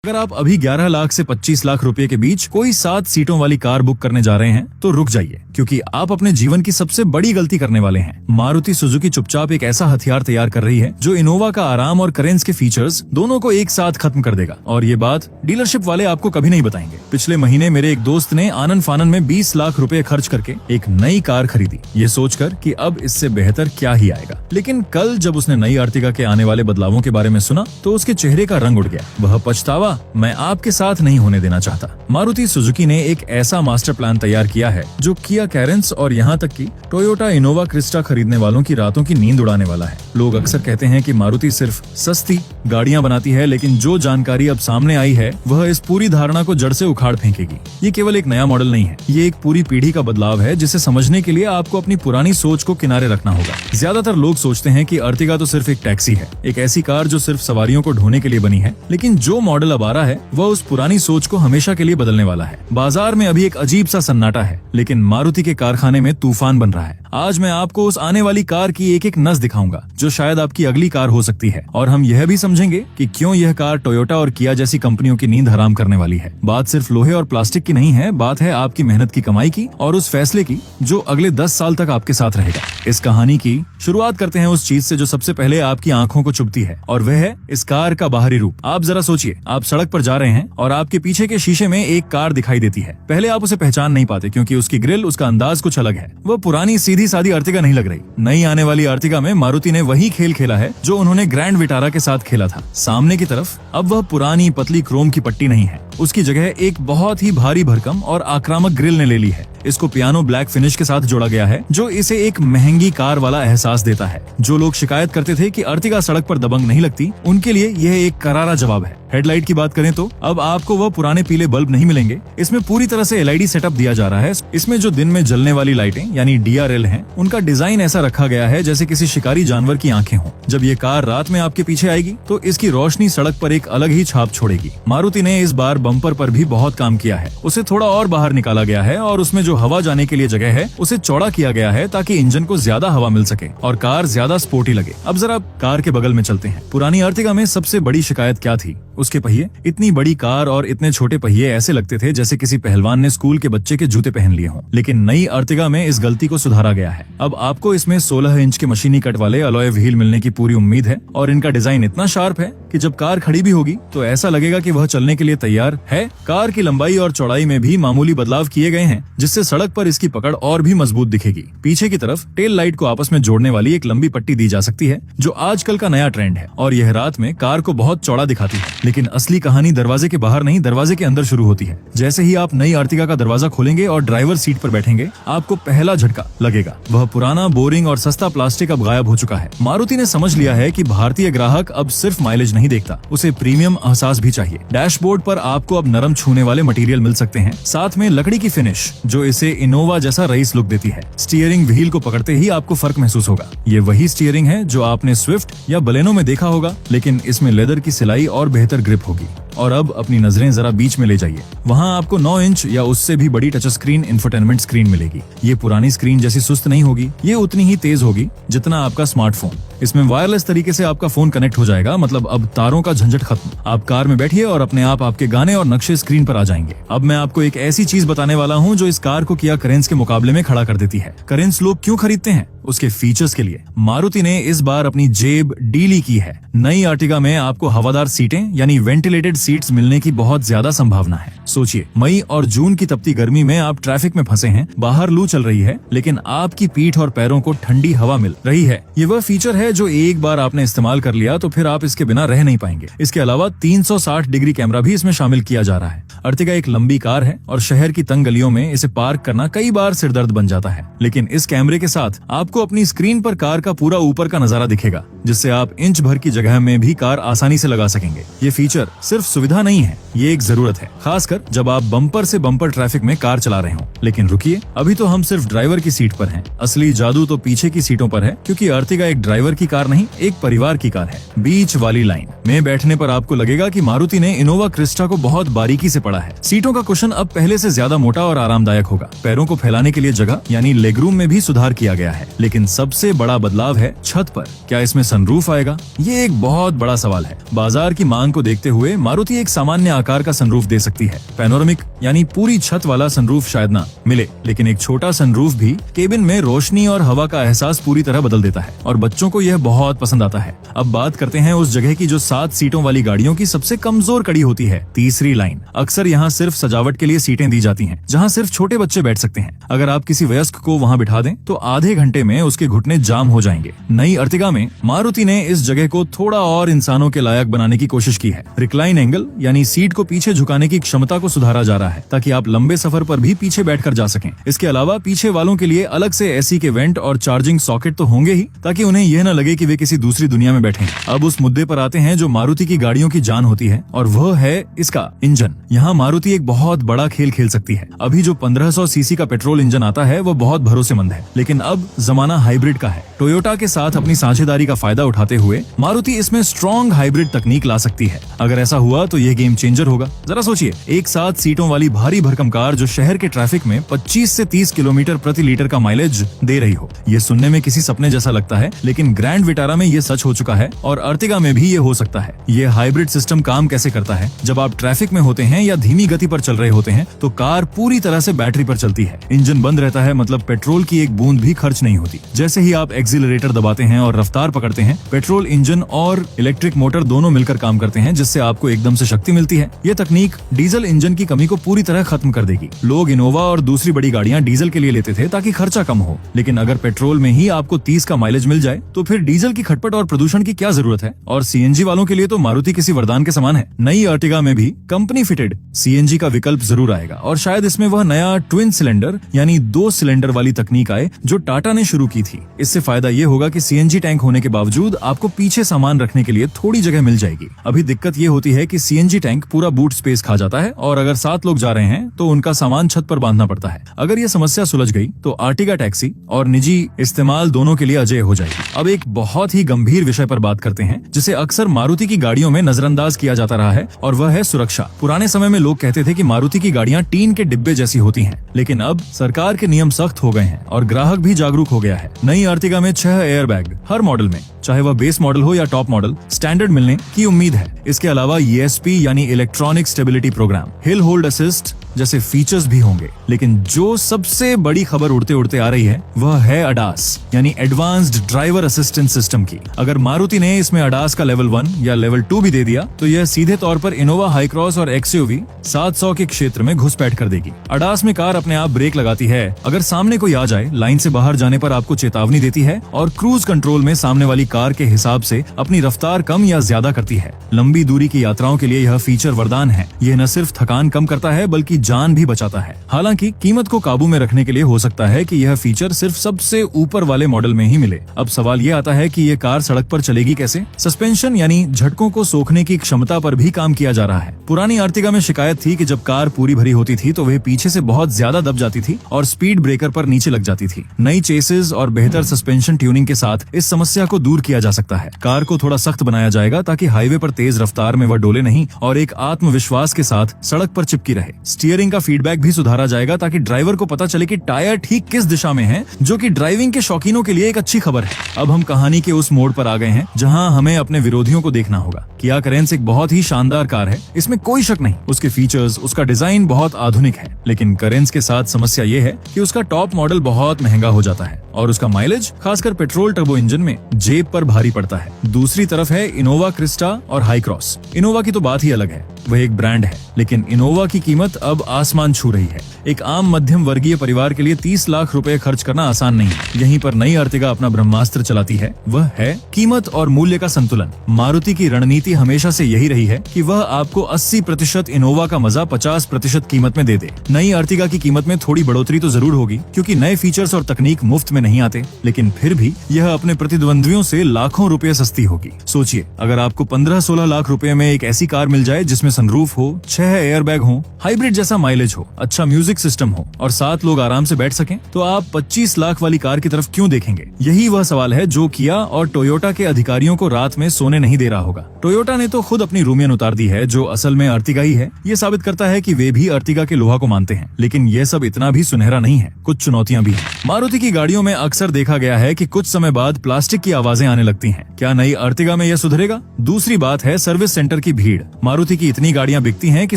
अगर आप अभी 11 लाख से 25 लाख रुपए के बीच कोई 7 सीटों वाली कार बुक करने जा रहे हैं तो रुक जाइए, क्योंकि आप अपने जीवन की सबसे बड़ी गलती करने वाले हैं। मारुति सुजुकी चुपचाप एक ऐसा हथियार तैयार कर रही है जो इनोवा का आराम और करेंस के फीचर्स दोनों को एक साथ खत्म कर देगा, और ये बात डीलरशिप वाले आपको कभी नहीं बताएंगे। पिछले महीने मेरे एक दोस्त ने आनन फानन में 20 लाख रुपए खर्च करके एक नई कार खरीदी, ये सोचकर कि अब इससे बेहतर क्या ही आएगा। लेकिन कल जब उसने नई आर्टिगा के आने वाले बदलावों के बारे में सुना तो उसके चेहरे का रंग उड़ गया। वह पछतावा मैं आपके साथ नहीं होने देना चाहता। मारुति सुजुकी ने एक ऐसा मास्टर प्लान तैयार किया है जो किया कैरेंस और यहाँ तक कि टोयोटा इनोवा क्रिस्टा खरीदने वालों की रातों की नींद उड़ाने वाला है। लोग अक्सर कहते हैं कि मारुति सिर्फ सस्ती गाड़ियां बनाती है, लेकिन जो जानकारी अब सामने आई है वह इस पूरी धारणा को जड़ से उखाड़ फेंकेगी। ये केवल एक नया मॉडल नहीं है, ये एक पूरी पीढ़ी का बदलाव है जिसे समझने के लिए आपको अपनी पुरानी सोच को किनारे रखना होगा। ज्यादातर लोग सोचते हैं कि अर्टिगा तो सिर्फ एक टैक्सी है, एक ऐसी कार जो सिर्फ सवारियों को ढोने के लिए बनी है, लेकिन जो मॉडल अब आ रहा है वह उस पुरानी सोच को हमेशा के लिए बदलने वाला है। बाजार में अभी एक अजीब सा सन्नाटा है, लेकिन मारुति के कारखाने में तूफान बन रहा है। आज मैं आपको उस आने वाली कार की एक एक नस दिखाऊंगा जो शायद आपकी अगली कार हो सकती है, और हम यह भी समझेंगे कि क्यों यह कार टोयोटा और किया जैसी कंपनियों की नींद हराम करने वाली है। बात सिर्फ लोहे और प्लास्टिक की नहीं है, बात है आपकी मेहनत की कमाई की और उस फैसले की जो अगले 10 साल तक आपके साथ रहेगा। इस कहानी की शुरुआत करते हैं उस चीज से जो सबसे पहले आपकी आंखों को चुभती है, और वह है इस कार का बाहरी रूप। आप जरा सोचिए, आप सड़क पर जा रहे हैं और आपके पीछे के शीशे में एक कार दिखाई देती है। पहले आप उसे पहचान नहीं पाते क्योंकि उसकी ग्रिल, उसका अंदाज कुछ अलग है। वह पुरानी सीधी सादी अर्टिगा नहीं लग रही। नई आने वाली अर्टिगा में मारुति ने वही खेल खेला है जो उन्होंने ग्रैंड विटारा के साथ खेला था। सामने की तरफ अब वह पुरानी पतली क्रोम की पट्टी नहीं है, उसकी जगह एक बहुत ही भारी भरकम और आक्रामक ग्रिल ने ले ली है। इसको पियानो ब्लैक फिनिश के साथ जोड़ा गया है जो इसे एक महंगी कार वाला एहसास देता है। जो लोग शिकायत करते थे कि अर्टिगा सड़क पर दबंग नहीं लगती, उनके लिए यह एक करारा जवाब है। हेडलाइट की बात करें तो अब आपको वह पुराने पीले बल्ब नहीं मिलेंगे। इसमें पूरी तरह से एलईडी सेटअप दिया जा रहा है। इसमें जो दिन में जलने वाली लाइटें यानी डीआरएल हैं, उनका डिजाइन ऐसा रखा गया है जैसे किसी शिकारी जानवर की आंखें हों। जब ये कार रात में आपके पीछे आएगी तो इसकी रोशनी सड़क पर एक अलग ही छाप छोड़ेगी। मारुति ने इस बार बम्पर पर भी बहुत काम किया है। उसे थोड़ा और बाहर निकाला गया है और उसमें जो हवा जाने के लिए जगह है उसे चौड़ा किया गया है ताकि इंजन को ज्यादा हवा मिल सके और कार ज्यादा स्पोर्टी लगे। अब जरा कार के बगल में चलते हैं। पुरानी अर्टिगा में सबसे बड़ी शिकायत क्या थी? उसके पहिए। इतनी बड़ी कार और इतने छोटे पहिए ऐसे लगते थे जैसे किसी पहलवान ने स्कूल के बच्चे के जूते पहन लिए हों। लेकिन नई अर्टिगा में इस गलती को सुधारा गया है। अब आपको इसमें 16 इंच के मशीनी कट वाले अलॉय व्हील मिलने की पूरी उम्मीद है, और इनका डिजाइन इतना शार्प है कि जब कार खड़ी भी होगी तो ऐसा लगेगा कि वह चलने के लिए तैयार है। कार की लंबाई और चौड़ाई में भी मामूली बदलाव किए गए हैं जिससे सड़क पर इसकी पकड़ और भी मजबूत दिखेगी। पीछे की तरफ टेल लाइट को आपस में जोड़ने वाली एक लंबी पट्टी दी जा सकती है जो आजकल का नया ट्रेंड है, और यह रात में कार को बहुत चौड़ा दिखाती है। लेकिन असली कहानी दरवाजे के बाहर नहीं, दरवाजे के अंदर शुरू होती है। जैसे ही आप नई अर्टिगा का दरवाजा खोलेंगे और ड्राइवर सीट पर बैठेंगे, आपको पहला झटका लगेगा। वह पुराना बोरिंग और सस्ता प्लास्टिक अब गायब हो चुका है। मारुति ने समझ लिया है कि भारतीय ग्राहक अब सिर्फ माइलेज नहीं देखता, उसे प्रीमियम एहसास भी चाहिए। डैशबोर्ड पर आपको अब नरम छूने वाले मटेरियल मिल सकते हैं, साथ में लकड़ी की फिनिश जो इसे इनोवा जैसा रईस लुक देती है। स्टीयरिंग व्हील को पकड़ते ही आपको फर्क महसूस होगा। ये वही स्टीयरिंग है जो आपने स्विफ्ट या बलेनो में देखा होगा, लेकिन इसमें लेदर की सिलाई और बेहतर ग्रिप होगी। और अब अपनी नजरें जरा बीच में ले जाइए। वहाँ आपको 9 इंच या उससे भी बड़ी टच स्क्रीन इंफोटेनमेंट स्क्रीन मिलेगी। ये पुरानी स्क्रीन जैसी सुस्त नहीं होगी, ये उतनी ही तेज होगी जितना आपका स्मार्टफोन। इसमें वायरलेस तरीके से आपका फोन कनेक्ट हो जाएगा, मतलब अब तारों का झंझट खत्म। आप कार में बैठिए और अपने आप आपके गाने और नक्शे स्क्रीन पर आ जाएंगे। अब मैं आपको एक ऐसी चीज बताने वाला हूँ जो इस कार को किया करेंस के मुकाबले में खड़ा कर देती है। करेंस लोग क्यों खरीदते हैं? उसके फीचर्स के लिए। मारुति ने इस बार अपनी जेब डीली की है। नई अर्टिगा में आपको हवादार सीटें यानी वेंटिलेटेड सीट्स मिलने की बहुत ज्यादा संभावना है। सोचिए, मई और जून की तपती गर्मी में आप ट्रैफिक में फंसे हैं, बाहर लू चल रही है, लेकिन आपकी पीठ और पैरों को ठंडी हवा मिल रही है। ये वह फीचर है जो एक बार आपने इस्तेमाल कर लिया तो फिर आप इसके बिना रह नहीं पाएंगे। इसके अलावा 360 डिग्री कैमरा भी इसमें शामिल किया जा रहा है। अर्टिगा एक लंबी कार है और शहर की तंग गलियों में इसे पार्क करना कई बार सिरदर्द बन जाता है, लेकिन इस कैमरे के साथ आपको अपनी स्क्रीन पर कार का पूरा ऊपर का नजारा दिखेगा, जिससे आप इंच भर की जगह में भी कार आसानी से लगा सकेंगे। ये फीचर सिर्फ सुविधा नहीं है, ये एक जरूरत है, खासकर जब आप बम्पर से बम्पर ट्रैफिक में कार चला रहे हो। लेकिन रुकिए, अभी तो हम सिर्फ ड्राइवर की सीट पर हैं। असली जादू तो पीछे की सीटों पर है, क्योंकि अर्टिगा एक ड्राइवर की कार नहीं, एक परिवार की कार है। बीच वाली लाइन में बैठने पर आपको लगेगा कि मारुति ने इनोवा क्रिस्टा को बहुत बारीकी से पढ़ा पड़ा है। सीटों का कुशन अब पहले से ज्यादा मोटा और आरामदायक होगा। पैरों को फैलाने के लिए जगह यानी लेगरूम में भी सुधार किया गया है। लेकिन सबसे बड़ा बदलाव है छत पर। क्या इसमें सनरूफ आएगा? ये एक बहुत बड़ा सवाल है। बाजार की मांग को देखते हुए मारुति एक सामान्य आकार का सनरूफ दे सकती है। पैनोरामिक यानी पूरी छत वाला सनरूफ शायद ना मिले, लेकिन एक छोटा सनरूफ भी केबिन में रोशनी और हवा का एहसास पूरी तरह बदल देता है और बच्चों को यह बहुत पसंद आता है। अब बात करते हैं उस जगह की जो 7 सीटों वाली गाड़ियों की सबसे कमजोर कड़ी होती है, तीसरी लाइन। अक्सर यहाँ सिर्फ सजावट के लिए सीटें दी जाती हैं, जहाँ सिर्फ छोटे बच्चे बैठ सकते हैं। अगर आप किसी वयस्क को वहाँ बिठा दें तो आधे घंटे में उसके घुटने जाम हो जाएंगे। नई अर्टिगा में मारुति ने इस जगह को थोड़ा और इंसानों के लायक बनाने की कोशिश की है। रिक्लाइन एंगल यानी सीट को पीछे झुकाने की क्षमता को सुधारा जा रहा है ताकि आप लंबे सफर पर भी पीछे बैठकर जा सकें। इसके अलावा पीछे वालों के लिए अलग से एसी के वेंट और चार्जिंग सॉकेट तो होंगे ही, ताकि उन्हें यह न लगे कि वे किसी दूसरी दुनिया में बैठे हैं। अब उस मुद्दे पर आते हैं जो मारुति की गाड़ियों की जान होती है, और वह है इसका इंजन। यहाँ मारुति एक बहुत बड़ा खेल खेल सकती है। अभी जो 1500 सीसी का पेट्रोल इंजन आता है वो बहुत भरोसेमंद है, लेकिन अब जमाना हाइब्रिड का है। टोयोटा के साथ अपनी साझेदारी का फायदा उठाते हुए मारुति इसमें स्ट्रॉन्ग हाइब्रिड तकनीक ला सकती है। अगर ऐसा हुआ तो यह गेम चेंजर होगा। जरा सोचिए, एक 7 सीटों वाली भारी भरकम कार जो शहर के ट्रैफिक में 25 से 30 किलोमीटर प्रति लीटर का माइलेज दे रही हो। ये सुनने में किसी सपने जैसा लगता है, लेकिन ग्रैंड विटारा में ये सच हो चुका है और अर्टिगा में भी ये हो सकता है। ये हाइब्रिड सिस्टम काम कैसे करता है? जब आप ट्रैफिक में होते हैं या धीमी गति पर चल रहे होते हैं तो कार पूरी तरह से बैटरी पर चलती है। इंजन बंद रहता है, मतलब पेट्रोल की एक बूंद भी खर्च नहीं होती। जैसे ही आप एक्सीलरेटर दबाते हैं और रफ्तार पकड़ते हैं, पेट्रोल इंजन और इलेक्ट्रिक मोटर दोनों मिलकर काम करते हैं, जिससे आपको एकदम से शक्ति मिलती है। यह तकनीक डीजल इंजन की कमी को पूरी तरह खत्म कर देगी। लोग इनोवा और दूसरी बड़ी गाड़ियां डीजल के लिए लेते थे ताकि खर्चा कम हो, लेकिन अगर पेट्रोल में ही आपको 30 का माइलेज मिल जाए तो फिर डीजल की खटपट और प्रदूषण की क्या जरूरत है? और सीएनजी वालों के लिए तो मारुति किसी वरदान के समान है। नई अर्टिगा में भी कंपनी फिटेड सीएनजी का विकल्प जरूर आएगा, और शायद इसमें वह नया ट्विन सिलेंडर यानी 2 सिलेंडर वाली तकनीक आए जो टाटा ने शुरू की थी। इससे फायदा ये होगा कि सीएनजी टैंक होने के बावजूद आपको पीछे सामान रखने के लिए थोड़ी जगह मिल जाएगी। अभी दिक्कत ये होती है कि सीएनजी टैंक पूरा बूट स्पेस खा जाता है, और अगर 7 लोग जा रहे हैं तो उनका सामान छत पर बांधना पड़ता है। अगर ये समस्या सुलझ गई तो आर्टिगा टैक्सी और निजी इस्तेमाल दोनों के लिए अजय हो जाएगी। अब एक बहुत ही गंभीर विषय पर बात करते हैं जिसे अक्सर मारुति की गाड़ियों में नजरअंदाज किया जाता रहा है, और वह है सुरक्षा। पुराने समय में लोग कहते थे कि मारुति की गाड़ियां टीन के डिब्बे जैसी होती हैं, लेकिन अब सरकार के नियम सख्त हो गए हैं और ग्राहक भी जागरूक हो गया है। नई अर्टिगा में 6 एयरबैग हर मॉडल में, चाहे वह बेस मॉडल हो या टॉप मॉडल, स्टैंडर्ड मिलने की उम्मीद है। इसके अलावा ESP यानी electronic stability programme, hill hold assist जैसे फीचर्स भी होंगे। लेकिन जो सबसे बड़ी खबर उड़ते उड़ते आ रही है वह है ADAS यानी एडवांस्ड ड्राइवर असिस्टेंस सिस्टम की। अगर मारुति ने इसमें ADAS का लेवल 1 या लेवल 2 भी दे दिया तो यह सीधे तौर पर इनोवा हाई क्रॉस और XUV 700 के क्षेत्र में घुसपैठ कर देगी। ADAS में कार अपने आप ब्रेक लगाती है, अगर सामने कोई आ जाए, लाइन से बाहर जाने पर आपको चेतावनी देती है, और क्रूज कंट्रोल में सामने वाली कार के हिसाब से अपनी रफ्तार कम या ज्यादा करती है। लंबी दूरी की यात्राओं के लिए यह फीचर वरदान है। यह न सिर्फ थकान कम करता है बल्कि जान भी बचाता है। हालांकि कीमत को काबू में रखने के लिए हो सकता है कि यह फीचर सिर्फ सबसे ऊपर वाले मॉडल में ही मिले। अब सवाल यह आता है कि यह कार सड़क पर चलेगी कैसे? सस्पेंशन यानी झटकों को सोखने की क्षमता पर भी काम किया जा रहा है। पुरानी अर्टिगा में शिकायत थी कि जब कार पूरी भरी होती थी तो वह पीछे से बहुत ज्यादा दब जाती थी और स्पीड ब्रेकर पर नीचे लग जाती थी। नई चेसिस और बेहतर सस्पेंशन ट्यूनिंग के साथ इस समस्या को दूर किया जा सकता है। कार को थोड़ा सख्त बनाया जाएगा ताकि हाईवे पर तेज रफ्तार में वह डोले नहीं और एक आत्मविश्वास के साथ सड़क पर चिपकी रहे। स्टीयरिंग का फीडबैक भी सुधारा जाएगा ताकि ड्राइवर को पता चले कि टायर ठीक किस दिशा में है, जो कि ड्राइविंग के शौकीनों के लिए एक अच्छी खबर है। अब हम कहानी के उस मोड़ पर आ गए हैं जहां हमें अपने विरोधियों को देखना होगा। किया कैरेंस एक बहुत ही शानदार कार है, इसमें कोई शक नहीं। उसके फीचर्स, उसका डिजाइन बहुत आधुनिक है, लेकिन कैरेंस के साथ समस्या ये है कि उसका टॉप मॉडल बहुत महंगा हो जाता है और उसका माइलेज खासकर पेट्रोल टर्बो इंजन में जेब पर भारी पड़ता है। दूसरी तरफ है इनोवा क्रिस्टा और हाई क्रॉस। इनोवा की तो बात ही अलग है, वह एक ब्रांड है, लेकिन इनोवा की कीमत अब आसमान छू रही है। एक आम मध्यम वर्गीय परिवार के लिए 30 लाख रुपए खर्च करना आसान नहीं है। यहीं पर नई अर्टिगा अपना ब्रह्मास्त्र चलाती है, वह है कीमत और मूल्य का संतुलन। मारुति की रणनीति हमेशा से यही रही है कि वह आपको 80% इनोवा का मजा 50% कीमत में दे दे। नई अर्टिगा की कीमत में थोड़ी बढ़ोतरी तो जरूर होगी क्योंकि नए फीचर्स और तकनीक मुफ्त में नहीं आते, लेकिन फिर भी यह अपने प्रतिद्वंद्वियों से लाखों रुपए सस्ती होगी। सोचिए, अगर आपको 15-16 लाख रुपए में एक ऐसी कार मिल जाए जिसमें सनरूफ हो, 6 एयरबैग हो, हाइब्रिड जैसा माइलेज हो, अच्छा म्यूजिक सिस्टम हो और 7 लोग आराम से बैठ सकें, तो आप 25 लाख वाली कार की तरफ क्यों देखेंगे? यही वह सवाल है जो किया और टोयोटा के अधिकारियों को रात में सोने नहीं दे रहा होगा। टोयोटा ने तो खुद अपनी रूमियन उतार दी है, जो असल असल में अर्टिगा ही है। ये साबित करता है कि वे भी अर्टिगा के लोहा को मानते हैं, लेकिन यह सब इतना भी सुनहरा नहीं है, कुछ चुनौतियां भी हैं। मारुति की गाड़ियों में अक्सर देखा गया है कि कुछ समय बाद प्लास्टिक की आवाजें आने लगती हैं। क्या नई अर्टिगा में यह सुधरेगा? दूसरी बात है सर्विस सेंटर की भीड़। मारुति की इतनी गाड़ियां बिकती हैं कि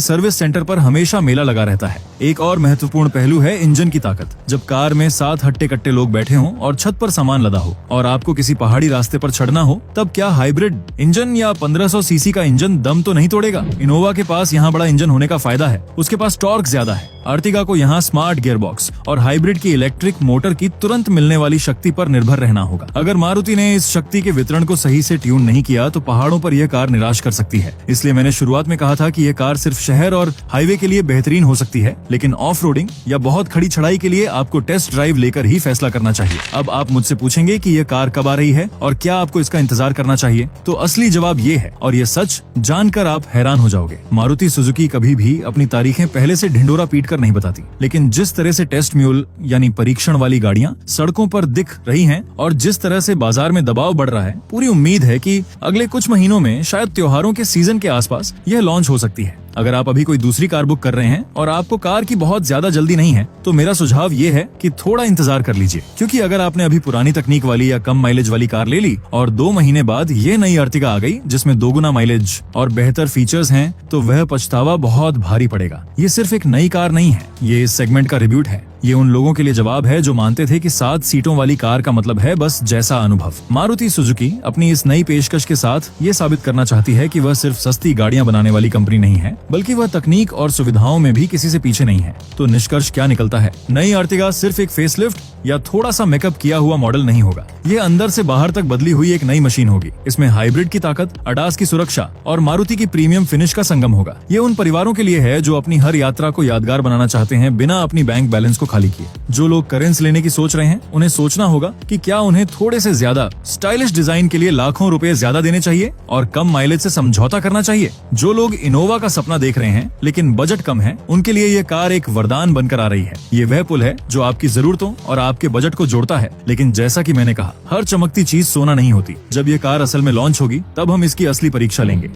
सर्विस सेंटर पर हमेशा मेला लगा रहता है। एक और महत्वपूर्ण पहलू है इंजन की ताकत। जब कार में 7 हट्टे कट्टे लोग बैठे हों और छत पर सामान लदा हो और आपको किसी पहाड़ी रास्ते पर चढ़ना हो, तब क्या हाइब्रिड इंजन या 1500 सीसी का इंजन दम तो नहीं तोड़ेगा? इनोवा के पास यहाँ बड़ा इंजन होने का फायदा है, उसके पास टॉर्क ज्यादा है। अर्टिगा को यहाँ स्मार्ट गियरबॉक्स और हाइब्रिड की इलेक्ट्रिक मोटर की तुरंत मिलने वाली शक्ति पर निर्भर रहना होगा। अगर मारुति ने इस शक्ति के वितरण को सही से ट्यून नहीं किया तो पहाड़ों पर यह कार निराश कर सकती है। इसलिए मैंने शुरुआत में कहा था कि यह कार सिर्फ शहर और हाईवे के लिए बेहतरीन हो सकती है, लेकिन ऑफ रोडिंग या बहुत खड़ी चढ़ाई के लिए आपको टेस्ट ड्राइव लेकर ही फैसला करना चाहिए। अब आप मुझसे पूछेंगे कि यह कार कब आ रही है और क्या आपको इसका इंतजार करना चाहिए, तो असली जवाब ये है, और ये सच जानकर आप हैरान हो जाओगे। मारुति सुजुकी कभी भी अपनी तारीखें पहले से ढिंडोरा पीट कर नहीं बताती, लेकिन जिस तरह से टेस्ट म्यूल यानी परीक्षण वाली गाड़ियां सड़कों पर दिख रही हैं और जिस तरह से बाजार में दबाव बढ़ रहा है, पूरी उम्मीद है कि अगले कुछ महीनों में, शायद त्योहारों के सीजन के आसपास, यह लॉन्च हो सकती है। अगर आप अभी कोई दूसरी कार बुक कर रहे हैं और आपको कार की बहुत ज्यादा जल्दी नहीं है, तो मेरा सुझाव ये है कि थोड़ा इंतजार कर लीजिए, क्योंकि अगर आपने अभी पुरानी तकनीक वाली या कम माइलेज वाली कार ले ली और 2 महीने बाद ये नई अर्टिगा आ गई जिसमें 2 गुना माइलेज और बेहतर फीचर्स हैं, तो वह पछतावा बहुत भारी पड़ेगा। ये सिर्फ एक नई कार नहीं है, ये इस सेगमेंट का रिब्यूट है। ये उन लोगों के लिए जवाब है जो मानते थे कि 7 सीटों वाली कार का मतलब है बस जैसा अनुभव। मारुति सुजुकी अपनी इस नई पेशकश के साथ ये साबित करना चाहती है कि वह सिर्फ सस्ती गाड़ियां बनाने वाली कंपनी नहीं है, बल्कि वह तकनीक और सुविधाओं में भी किसी से पीछे नहीं है। तो निष्कर्ष क्या निकलता है? नई अर्टिगा सिर्फ एक फेसलिफ्ट या थोड़ा सा मेकअप किया हुआ मॉडल नहीं होगा। ये अंदर से बाहर तक बदली हुई एक नई मशीन होगी। इसमें हाइब्रिड की ताकत, अडास की सुरक्षा और मारुति की प्रीमियम फिनिश का संगम होगा। ये उन परिवारों के लिए है जो अपनी हर यात्रा को यादगार बनाना चाहते हैं बिना अपनी बैंक बैलेंस को खाली किए। जो लोग करेंस लेने की सोच रहे हैं, उन्हें सोचना होगा कि क्या उन्हें थोड़े से ज्यादा स्टाइलिश डिजाइन के लिए लाखों रुपए ज्यादा देने चाहिए और कम माइलेज से समझौता करना चाहिए। जो लोग इनोवा का सपना देख रहे हैं लेकिन बजट कम है, उनके लिए ये कार एक वरदान बनकर आ रही है। ये वह पुल है जो आपकी जरूरतों और आपके बजट को जोड़ता है। लेकिन जैसा कि मैंने कहा, हर चमकती चीज सोना नहीं होती। जब ये कार असल में लॉन्च होगी, तब हम इसकी असली परीक्षा लेंगे।